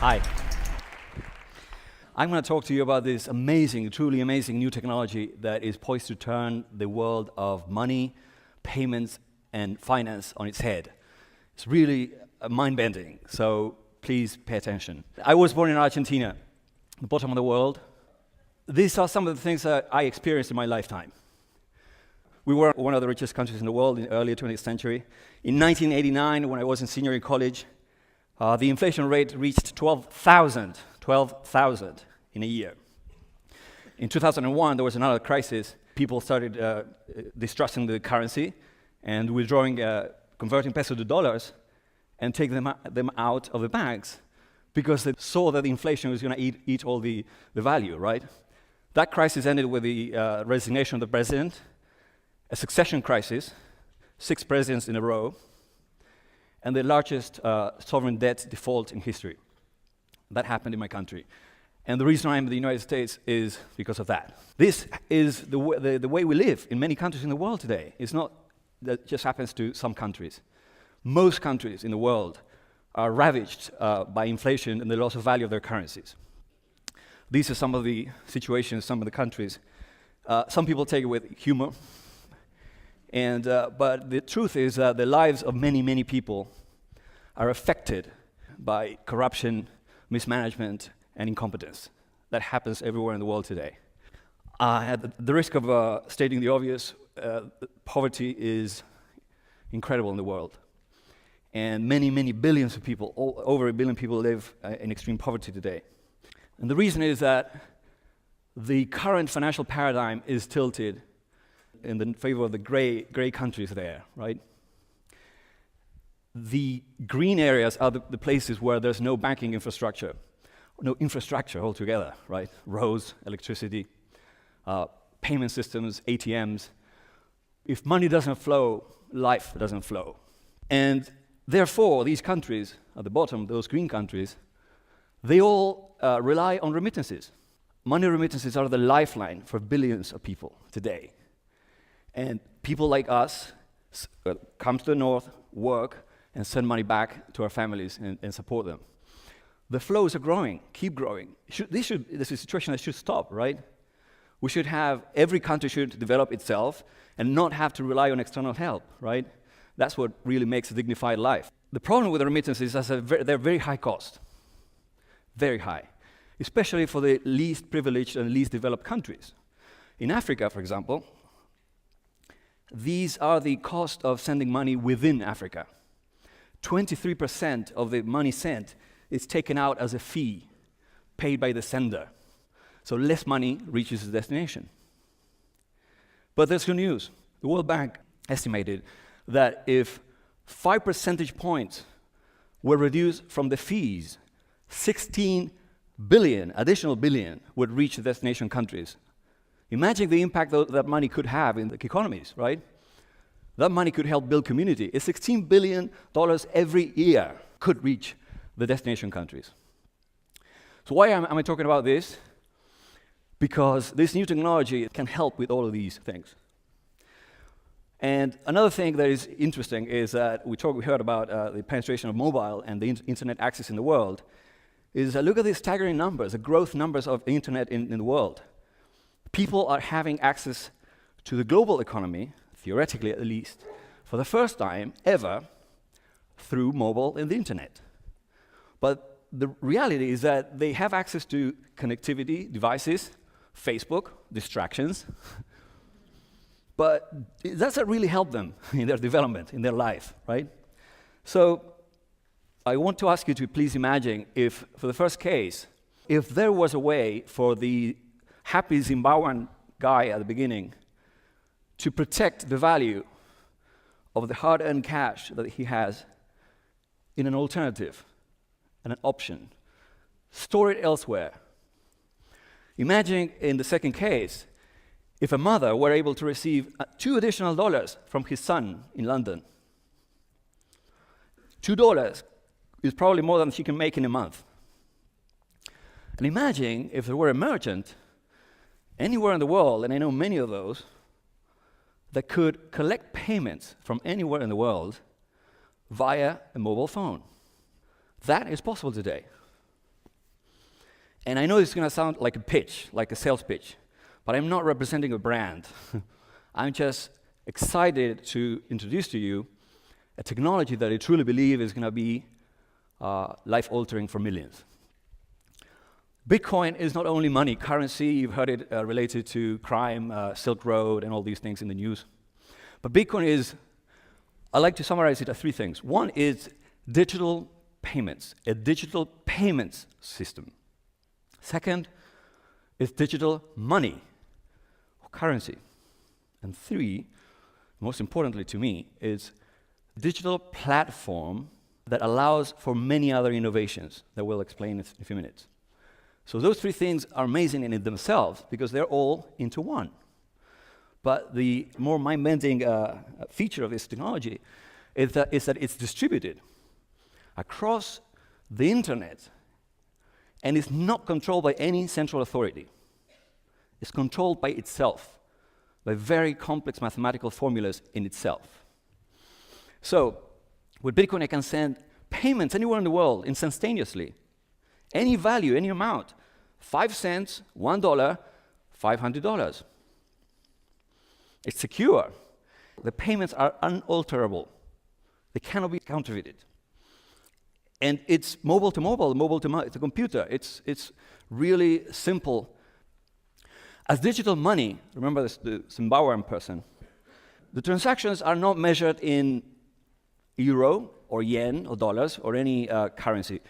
Hi. I'm going to talk to you about this amazing, truly amazing new technology that is poised to turn the world of money, payments, and finance on its head. It's really mind-bending, so please pay attention. I was born in Argentina, the bottom of the world. These are some of the things that I experienced in my lifetime. We were one of the richest countries in the world in the early 20th century. In 1989, when I was in senior year college, the inflation rate reached 12,000 in a year. In 2001, there was another crisis. People started distrusting the currency and withdrawing, converting pesos to dollars and taking them out of the banks because they saw that the inflation was going to eat all the value, right? That crisis ended with the resignation of the president, a succession crisis, 6 presidents in a row, and the largest sovereign debt default in history. That happened in my country. And the reason I'm in the United States is because of that. This is the way we live in many countries in the world today. It's not that it just happens to some countries. Most countries in the world are ravaged by inflation and the loss of value of their currencies. These are some of the situations, some of the countries. Some people take it with humor. But the truth is that the lives of many, many people are affected by corruption, mismanagement, and incompetence. That happens everywhere in the world today. At the risk of stating the obvious, poverty is incredible in the world. And many, many billions of people, over 1 billion people live in extreme poverty today. And the reason is that the current financial paradigm is tilted in the favor of the gray countries there, right? The green areas are the places where there's no banking infrastructure, no infrastructure altogether, right? Roads, electricity, payment systems, ATMs. If money doesn't flow, life doesn't flow. And therefore, these countries at the bottom, those green countries, they all rely on remittances. Money remittances are the lifeline for billions of people today. And people like us come to the north, work, and send money back to our families and support them. The flows are growing, keep growing. This is a situation that should stop, right? We should have, every country should develop itself and not have to rely on external help, right? That's what really makes a dignified life. The problem with the remittances is that they're very high cost, very high, especially for the least privileged and least developed countries. In Africa, for example, these are the cost of sending money within Africa. 23% of the money sent is taken out as a fee paid by the sender. So less money reaches the destination. But there's good news. The World Bank estimated that if 5 percentage points were reduced from the fees, 16 billion, additional billion, would reach the destination countries. Imagine the impact that money could have in the economies, right? That money could help build community. It's $16 billion every year could reach the destination countries. So why am I talking about this? Because this new technology can help with all of these things. And another thing that is interesting is that we heard about the penetration of mobile and the internet access in the world, is look at these staggering numbers, the growth numbers of the internet in the world. People are having access to the global economy, theoretically at least, for the first time ever through mobile and the internet. But the reality is that they have access to connectivity, devices, Facebook, distractions, but it doesn't really help them in their development, in their life, right? So I want to ask you to please imagine if, for the first case, if there was a way for the happy Zimbabwean guy at the beginning to protect the value of the hard-earned cash that he has in an alternative and an option, store it elsewhere. Imagine in the second case, if a mother were able to receive $2 additional from his son in London. $2 is probably more than she can make in a month. And imagine if there were a merchant anywhere in the world, and I know many of those, that could collect payments from anywhere in the world via a mobile phone. That is possible today. And I know it's going to sound like a pitch, like a sales pitch, but I'm not representing a brand. I'm just excited to introduce to you a technology that I truly believe is going to be life-altering for millions. Bitcoin is not only money, currency. You've heard it related to crime, Silk Road, and all these things in the news. But Bitcoin is, I like to summarize it as three things. One is digital payments, a digital payments system. Second is digital money, or currency. And three, most importantly to me, is digital platform that allows for many other innovations that we'll explain in a few minutes. So those three things are amazing in themselves because they're all into one. But the more mind-bending feature of this technology is that it's distributed across the internet and is not controlled by any central authority. It's controlled by itself, by very complex mathematical formulas in itself. So with Bitcoin, I can send payments anywhere in the world instantaneously, any value, any amount, 5 cents, $1, $500. It's secure. The payments are unalterable. They cannot be counterfeited. And it's mobile to the computer. It's really simple. As digital money, remember this, the Zimbabwean person, the transactions are not measured in euro or yen or dollars or any currency.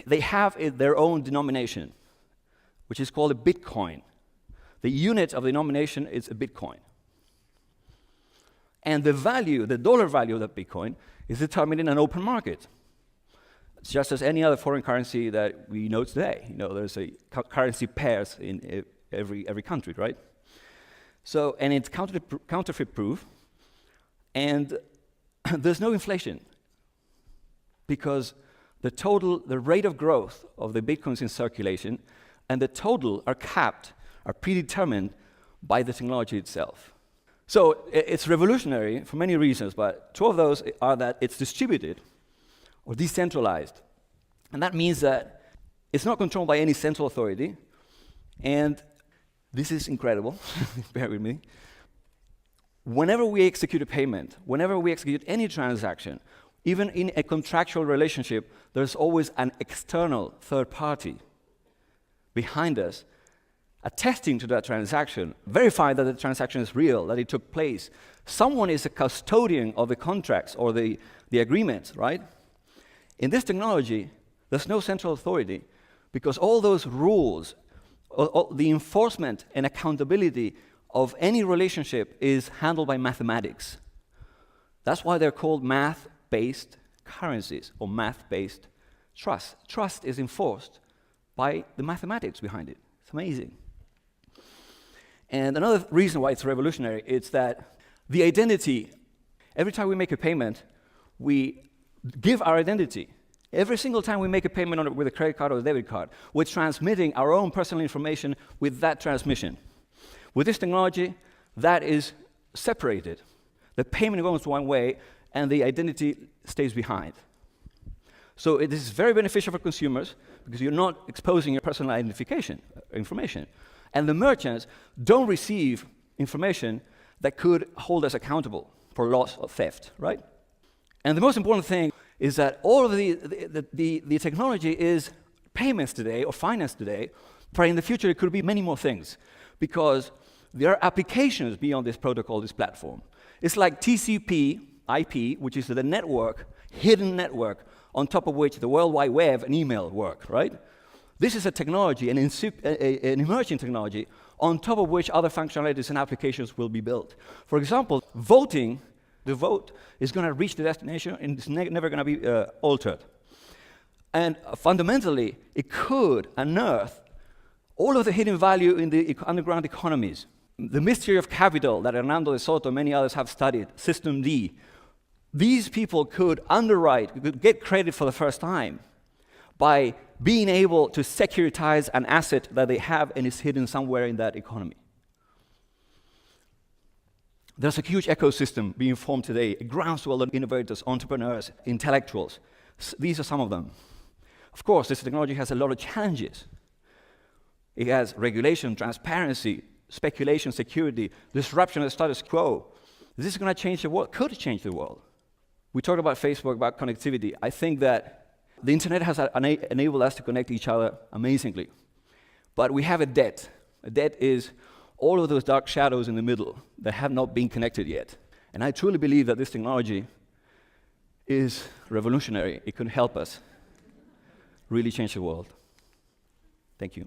They have their own denomination, which is called a Bitcoin. The unit of the denomination is a Bitcoin. And the value, the dollar value of that Bitcoin, is determined in an open market. It's just as any other foreign currency that we know today. You know, there's a currency pairs in every country, right? So, and it's counterfeit proof, and there's no inflation because the rate of growth of the Bitcoins in circulation and the total are capped, are predetermined by the technology itself. So it's revolutionary for many reasons, but two of those are that it's distributed or decentralized. And that means that it's not controlled by any central authority. And this is incredible, bear with me. Whenever we execute a payment, whenever we execute any transaction, even in a contractual relationship, there's always an external third party behind us attesting to that transaction, verifying that the transaction is real, that it took place. Someone is a custodian of the contracts or the agreements, right? In this technology, there's no central authority because all those rules, all the enforcement and accountability of any relationship is handled by mathematics. That's why they're called math-based currencies or math-based trust. Trust is enforced by the mathematics behind it. It's amazing. And another reason why it's revolutionary is that the identity, every time we make a payment, we give our identity. Every single time we make a payment with a credit card or a debit card, we're transmitting our own personal information with that transmission. With this technology, that is separated. The payment goes one way, and the identity stays behind. So it is very beneficial for consumers because you're not exposing your personal identification information. And the merchants don't receive information that could hold us accountable for loss or theft, right? And the most important thing is that all of the technology is payments today or finance today, but in the future it could be many more things because there are applications beyond this protocol, this platform. It's like TCP IP, which is the network, hidden network, on top of which the World Wide Web and email work, right? This is a technology, an emerging technology, on top of which other functionalities and applications will be built. For example, voting, the vote is going to reach the destination and it's never going to be altered. And fundamentally, it could unearth all of the hidden value in the underground economies. The mystery of capital that Hernando de Soto and many others have studied, System D. These people could underwrite, could get credit for the first time by being able to securitize an asset that they have and is hidden somewhere in that economy. There's a huge ecosystem being formed today, a groundswell of innovators, entrepreneurs, intellectuals. These are some of them. Of course, this technology has a lot of challenges. It has regulation, transparency, speculation, security, disruption of the status quo. Is this going to change the world? Could it change the world? We talked about Facebook, about connectivity. I think that the internet has enabled us to connect each other amazingly. But we have a debt. A debt is all of those dark shadows in the middle that have not been connected yet. And I truly believe that this technology is revolutionary. It can help us really change the world. Thank you.